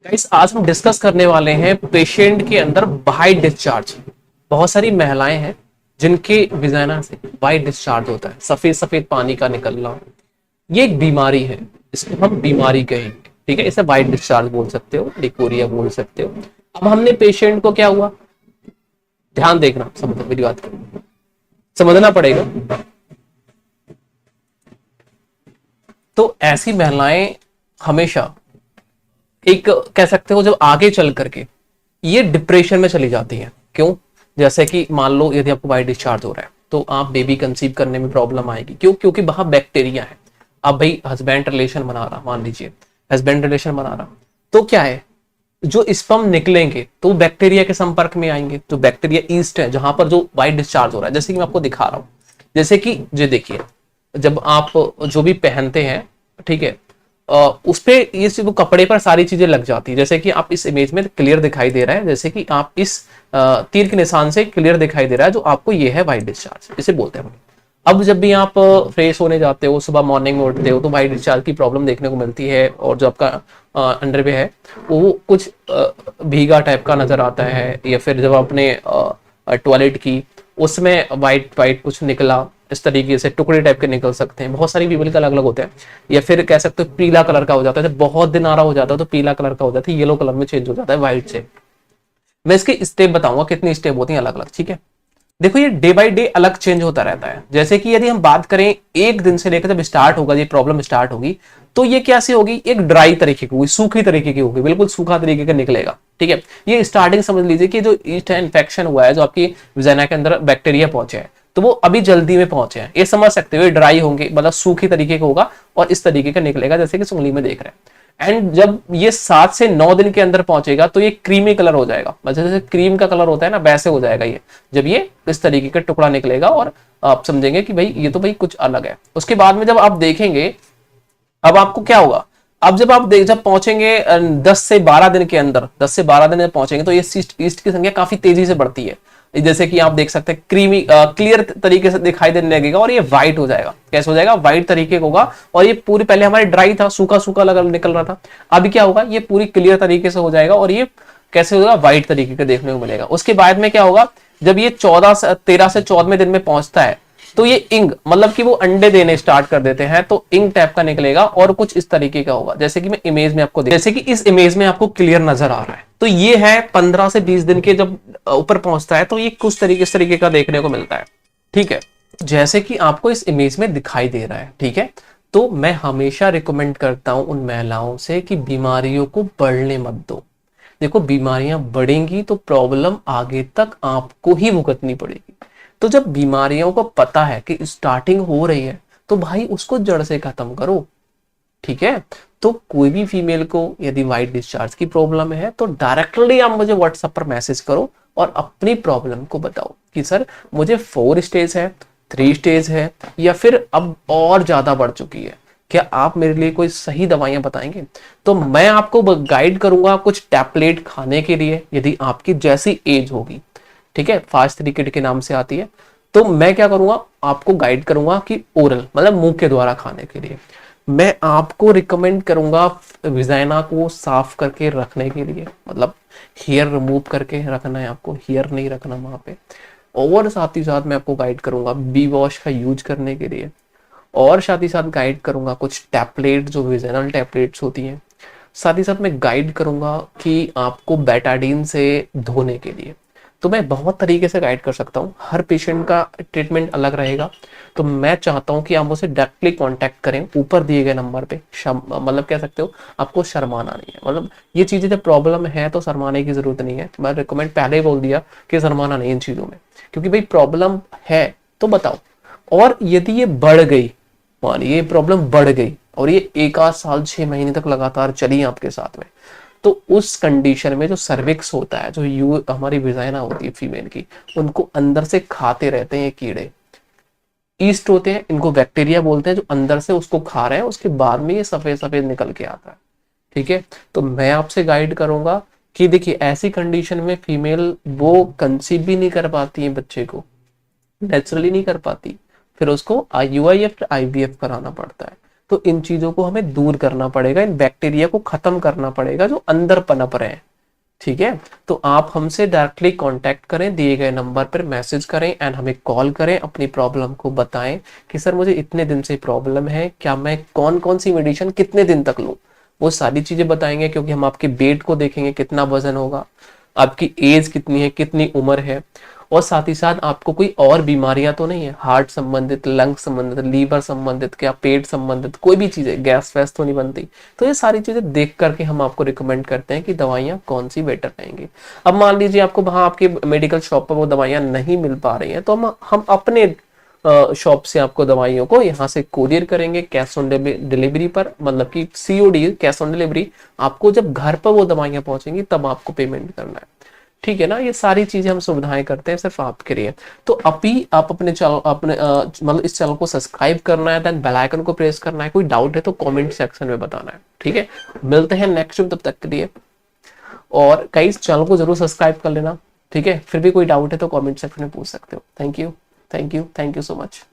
Guys आज हम discuss करने वाले हैं पेशेंट के अंदर वाइट डिस्चार्ज। बहुत सारी महिलाएं हैं जिनके विजाइना से वाइट डिस्चार्ज होता है, सफेद सफेद पानी का निकलना। ये एक बीमारी है, इसको हम बीमारी कहेंगे। ठीक है, इसे वाइट डिस्चार्ज बोल सकते हो, डिकोरिया बोल सकते हो। अब हमने पेशेंट को क्या हुआ, ध्यान देखना, समझ मेरी बात को समझना पड़ेगा। तो ऐसी महिलाएं हमेशा एक कह सकते हो जब आगे चल करके ये डिप्रेशन में चली जाती हैं। क्यों? जैसे कि मान लो यदि आपको वाइट डिस्चार्ज हो रहा है तो आप बेबी कंसीव करने में प्रॉब्लम आएगी। क्यों? क्योंकि वहां बैक्टीरिया है। अब भाई हस्बैंड रिलेशन बना रहा, मान लीजिए हस्बैंड रिलेशन बना रहा, तो क्या है, जो स्पर्म निकलेंगे तो बैक्टीरिया के संपर्क में आएंगे। तो बैक्टीरिया ईस्ट है जहां पर जो वाइट डिस्चार्ज हो रहा है। जैसे कि मैं आपको दिखा रहा हूं, जैसे कि जो देखिए, जब आप जो भी पहनते हैं, ठीक है, उस पे ये वो कपड़े पर सारी चीजें लग जाती है। जैसे कि आप इस इमेज में क्लियर दिखाई दे रहा है, जैसे कि आप इस तीर के निशान से क्लियर दिखाई दे रहा है, जो आपको ये है वाइट डिस्चार्ज, इसे बोलते हैं। अब जब भी आप फ्रेश होने जाते हो, सुबह मॉर्निंग में उठते हो, तो वाइट डिस्चार्ज की प्रॉब्लम देखने को मिलती है। और जो आपका अंडरवे है वो कुछ भीगा टाइप का नजर आता है, या फिर जब आपने टॉयलेट की उसमें वाइट वाइट कुछ निकला, इस तरीके से टुकड़े टाइप के निकल सकते हैं। बहुत सारी पीपल का अलग अलग होते हैं। या फिर कह सकते हो पीला कलर का हो जाता है, जब बहुत दिन आ रहा हो जाता है तो पीला कलर का हो जाता है, येलो कलर में चेंज हो जाता है व्हाइट से। मैं इसके स्टेप बताऊंगा, कितनी स्टेप होती हैं अलग अलग। ठीक है, देखो ये डे बाय डे अलग चेंज होता रहता है। जैसे कि यदि हम बात करें एक दिन से लेकर जब स्टार्ट होगा, ये प्रॉब्लम स्टार्ट होगी, तो ये कैसे होगी, एक ड्राई तरीके की होगी, सूखी तरीके की होगी, बिल्कुल सूखा तरीके का निकलेगा। ठीक है, ये स्टार्टिंग समझ लीजिए कि जो ईस्ट इन्फेक्शन हुआ है, जो आपकी विजाइना के अंदर बैक्टीरिया पहुंचे हैं, तो वो अभी जल्दी में पहुंचे हैं, ये समझ सकते हो। ड्राई होंगे मतलब सूखी तरीके का होगा और इस तरीके का निकलेगा, जैसे कि उंगली में देख रहे हैं। एंड जब ये 7 से 9 दिन के अंदर पहुंचेगा तो ये क्रीमी कलर हो जाएगा, मतलब जैसे क्रीम का कलर होता है ना, वैसे हो जाएगा ये, जब ये इस तरीके का टुकड़ा निकलेगा। और आप समझेंगे कि भाई ये तो भाई कुछ अलग है। उसके बाद में जब आप देखेंगे, अब आपको क्या होगा, अब जब आप जब पहुंचेंगे 10 से 12 दिन के अंदर, 10 से 12 दिन जब पहुंचेंगे तो ये ईस्ट की संख्या काफी तेजी से बढ़ती है। जैसे कि आप देख सकते हैं क्रीमी क्लियर तरीके से दिखाई देने लगेगा और ये व्हाइट हो जाएगा। कैसे हो जाएगा? व्हाइट तरीके का होगा। और ये पूरी, पहले हमारे ड्राई था, सूखा सूखा लगा निकल रहा था, अभी क्या होगा, ये पूरी क्लियर तरीके से हो जाएगा और ये कैसे होगा, व्हाइट तरीके का देखने को मिलेगा। उसके बाद में क्या होगा, जब ये 13 से 14वें दिन में पहुंचता है तो ये इंग, मतलब कि वो अंडे देने स्टार्ट कर देते हैं, तो इंग टाइप का निकलेगा और कुछ इस तरीके का होगा। जैसे कि मैं इमेज में आपको, जैसे कि इस इमेज में आपको क्लियर नजर आ रहा है, तो ये है 15 से 20 दिन के जब ऊपर पहुंचता है तो ये कुछ तरीके इस तरीके का देखने को मिलता है। ठीक है, जैसे कि आपको इस इमेज में दिखाई दे रहा है। ठीक है, तो मैं हमेशा रिकमेंड करता हूं उन महिलाओं से कि बीमारियों को बढ़ने मत दो। देखो बीमारियां बढ़ेंगी तो प्रॉब्लम आगे तक आपको ही भुगतनी पड़ेगी। तो जब बीमारियों को पता है कि स्टार्टिंग हो रही है तो भाई उसको जड़ से खत्म करो। ठीक है, तो कोई भी फीमेल को यदि वाइट डिस्चार्ज की प्रॉब्लम है तो डायरेक्टली आप मुझे व्हाट्सएप पर मैसेज करो और अपनी प्रॉब्लम को बताओ कि सर मुझे 4 स्टेज है, 3 स्टेज है, या फिर अब और ज्यादा बढ़ चुकी है, क्या आप मेरे लिए कोई सही दवाइयां बताएंगे? तो मैं आपको गाइड करूंगा कुछ टैबलेट खाने के लिए, यदि आपकी जैसी एज होगी। ठीक है, फास्ट क्रिकेट के नाम से आती है। तो मैं क्या करूंगा, आपको गाइड करूंगा कि ओरल मतलब मुंह के द्वारा खाने के लिए। मैं आपको रिकमेंड करूंगा विजाइना को साफ करके रखने के लिए, मतलब हेयर रिमूव करके रखना है आपको, हेयर नहीं रखना वहां पे। और साथ ही साथ मैं आपको गाइड करूंगा बी वॉश का यूज करने के लिए। और साथ ही साथ गाइड करूंगा कुछ टैबलेट, जो विजाइनल टैबलेट्स होती हैं। साथ ही साथ मैं गाइड करूंगा कि आपको बेटाडीन से धोने के लिए। तो मैं बहुत तरीके से गाइड कर सकता हूँ, हर पेशेंट का ट्रीटमेंट अलग रहेगा। तो मैं चाहता हूँ कि आप मुझसे डायरेक्टली कांटेक्ट करें ऊपर दिए गए नंबर पे। मतलब कह सकते हो आपको शर्माना नहीं है, मतलब ये चीजें जब प्रॉब्लम है तो शर्माने की जरूरत नहीं है। मैं रिकमेंड पहले ही बोल दिया कि शर्माना नहीं इन चीजों में, क्योंकि भाई प्रॉब्लम है तो बताओ। और यदि ये बढ़ गई, मानिए ये प्रॉब्लम बढ़ गई और ये 1 आध साल 6 महीने तक लगातार चली आपके साथ में, तो उस कंडीशन में जो सर्विक्स होता है, जो हमारी विजाइना होती है फीमेल की, उनको अंदर से खाते रहते हैं ये कीड़े, ईस्ट होते हैं, इनको बैक्टीरिया बोलते हैं, जो अंदर से उसको खा रहे हैं, उसके बाद में ये सफेद सफेद निकल के आता है। ठीक है, तो मैं आपसे गाइड करूंगा कि देखिए ऐसी कंडीशन में फीमेल वो कंसीव भी नहीं कर पाती है, बच्चे को नेचुरली नहीं कर पाती, फिर उसको IUI या फिर IVF कराना पड़ता है। तो इन चीजों को हमें दूर करना पड़ेगा, इन बैक्टीरिया को खत्म करना पड़ेगा जो अंदर पनप रहे हैं। ठीक है, तो आप हमसे डायरेक्टली कांटेक्ट करें, दिए गए नंबर पर मैसेज करें एंड हमें कॉल करें, अपनी प्रॉब्लम को बताएं कि सर मुझे इतने दिन से प्रॉब्लम है, क्या मैं कौन कौन सी मेडिसिन कितने दिन तक लूं, वो सारी चीजें बताएंगे। क्योंकि हम आपके वेट को देखेंगे, कितना वजन होगा, आपकी एज कितनी है, कितनी उम्र है, और साथ ही साथ आपको कोई और बीमारियां तो नहीं है, हार्ट संबंधित, लंग संबंधित, लीवर संबंधित, क्या पेट संबंधित कोई भी चीज है, गैस वैस तो नहीं बनती। तो ये सारी चीजें देख करके हम आपको रिकमेंड करते हैं कि दवाइयां कौन सी बेटर रहेंगी। अब मान लीजिए आपको वहां आपके मेडिकल शॉप पर वो दवाइयां नहीं मिल पा रही हैं, तो हम अपने शॉप से आपको दवाइयों को यहाँ से कोरियर करेंगे कैश ऑन डिलीवरी पर, मतलब कि COD, कैश ऑन डिलीवरी। आपको जब घर पर वो दवाइयां पहुंचेंगी तब आपको पेमेंट करना है। ठीक है ना, ये सारी चीजें हम सुविधाएं करते हैं सिर्फ आपके लिए। तो अभी आप अपने चैनल, अपने मतलब इस चैनल को सब्सक्राइब करना है, देन बेल आइकन को प्रेस करना है। कोई डाउट है तो कमेंट सेक्शन में बताना है। ठीक है, मिलते हैं नेक्स्ट वीक, तब तक के लिए। और कई चैनल को जरूर सब्सक्राइब कर लेना। ठीक है, फिर भी कोई डाउट है तो कमेंट सेक्शन में पूछ सकते हो। Thank you, thank you, thank you so much.